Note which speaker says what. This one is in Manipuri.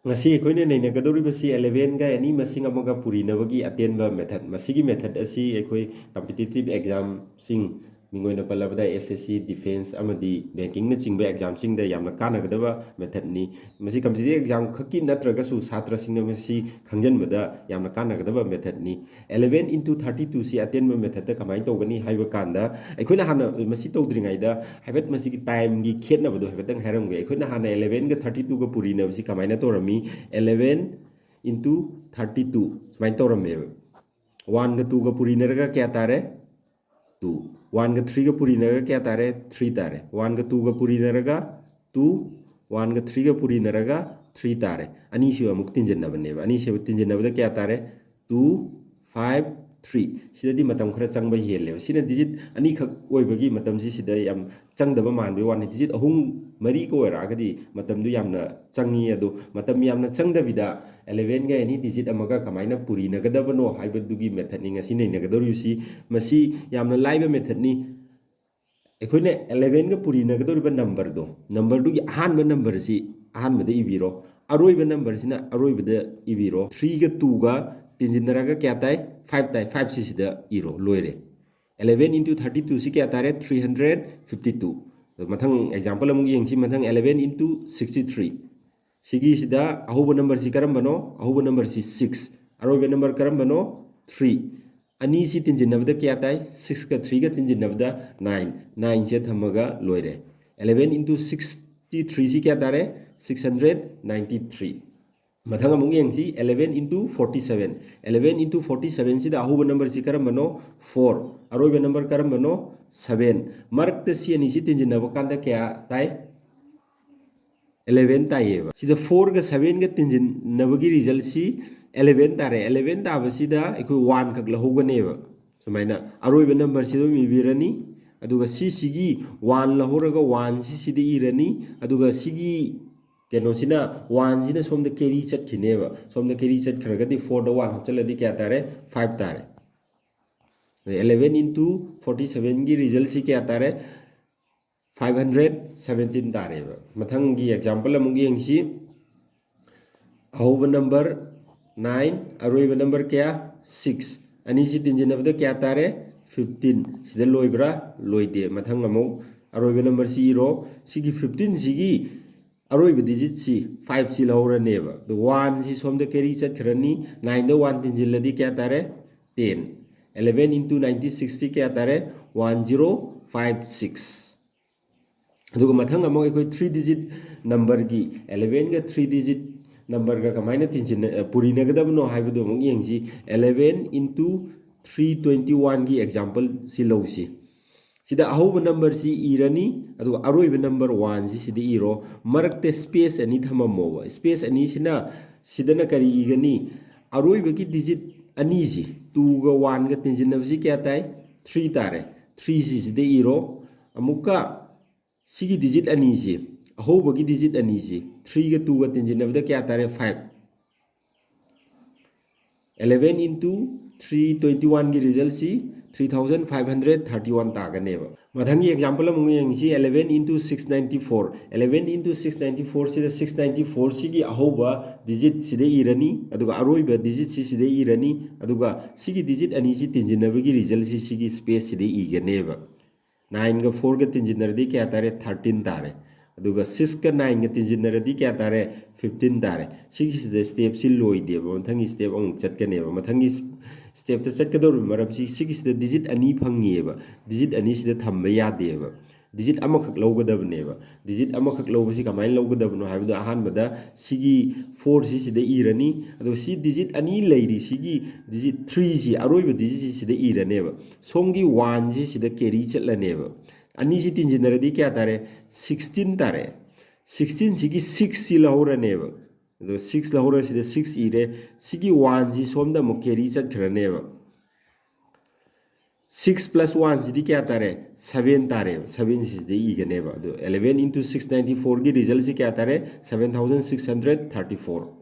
Speaker 1: ngasi akhoi na nainagdori basi 11 ga ani masing amaga purinabagi atenba method masigi method asi akhoi competitive exam sing mingoina palabada SSC defense amadi banking na chingba exam sing da yamna kana gadaba method ni masi competitive exam khaki natraga su satra sing na masi khangjan bada yamna kana gadaba method ni 11 into 32 si atenba method ta kamai togani haiba kanda akhoi na hana masi togdringai da haibet masi ki time gi khetna badu haibet dang haram ge akhoi na hana 11 ga 32 ga purina basi kamai na torami 11 into 32 samai torame 1 ga 2 ga purina ga kya tare 2 1 ga 3 ga purinaraga kya tare 3 tare 1 ga 2 ga purinaraga 2 1 ga 3 ga purinaraga 3 tare ani si amuk tinjannabane ba ani si tinjannabada kya tare 2 5 3 sidadi matam khara changba helle sina digit ani khak oibagi matam si sida yam changdaba manbe wan digit ahum mari ko ragadi matam du yamna changi adu matam yamna changdabida 11 ga ani digit amaga kamaina purina gadabano haibadugi method ni ngasi nei nagadori si masi yamna laiba method ni ekhone 11 ga purina gadori ba number du gi ahan ba number si ahan ba ibiro aroi ba number sina aroi ba ibiro 3 ga 2 ga tinjinaraga kya tai 5 tai 5 si sida iro loire 11 into 32 si kya tare 352 mathang example amung yeng si mathang 11 into 63 sigi sida ahuba number si karambano ahuba number si 6 aroba number karambano 3 ani si tinjinabda kya tai 6 ka 3 ga tinjinabda 9 se thamaga loire 11 into 63 si kya tare 693 mathang amung yeng si 11 into 47 11 into 47 sida ahuba number si karambano 4 aroba number karambano 7 mark ta si ani si tinjinabda kanda kya tai 11 ताइएबा सिदा 4 ga 7 ga tinjin nabagi result si 11 tare 11 taba sida ekoi 1 khak lahogane ba sumaina aroiba number si do mi birani aduga sigi 1 lahoraga 1 sidi irani aduga sigi keno sina 1 sina somda carry chat khineba somda carry chat kharagadi 4 da 1 hapchaladi kya tare 5 tare 11 into 47 gi result si kya tare 517 tareba mathang gi example amung yeng si ahuba number 9 aroiba number kya 6 ani si tinjinabda kya tare 15 sida loibra loide mathang amung aroiba number si iro sigi 15 sigi aroiba digit si 5 si lahora neba the 1 si somda carry chat kharani 9 da 1 tinjiladi kya tare 10 11 into 90 60 kya tare 1056 aduga mathang among ekoi 3 digit number gi 11 ga 3 digit number ga kamaina tinjin purina gadabno haibudo among yengsi 11 into 321 gi example si lowsi sida ahuba number si irani aduga aroiba number 1 si sida iro marakte space ani thamamo space ani sina sidana kari igani aroiba gi digit ani si 2 ga 1 ga tinjin nabsi kya tai 3 tare 3 si sida iro amuka sigi digit ani si ahuba gi digit ani si 3 ga 2 ga tinjinabda kya tare 5 11 into 321 gi result si 3531 taganeba mathangi example amung yeng si 11 into 694 11 into 694 sida 694 sigi ahuba digit sida irani aduga aroiba digit si sida irani aduga sigi digit ani si tinjinabagi result si sigi space sida iganeba 9 ga 4 ga tinjinardi kya tare 13 tare aduga 6 ga 9 ga tinjinardi kya tare 15 tare sigi sida step si loi deba mathangi step ang chatkaneba mathangi step ta chatkador marab si sigi sida digit ani phangiyeba digit ani sida thamba yadeba digit amakhak lowgadabneba digit amakhak lowbasi kamain lowgadabno haibdo ahanbada sigi 4 si sida irani ado si digit ani leiri sigi digit 3 si aroiba digit si sida iraneba somgi 1 si sida carry chatlaneba ani si tinjinaradi kya tare 16 tare 16 sigi 6 si lahoraneba ado 6 lahora sida 6 ire sigi 1 si somda mo carry chatkhraneba 6 plus 1 sidi kya tare 7 tare 7 sidi iganeba 11 into 694 gi result si kya tare 7634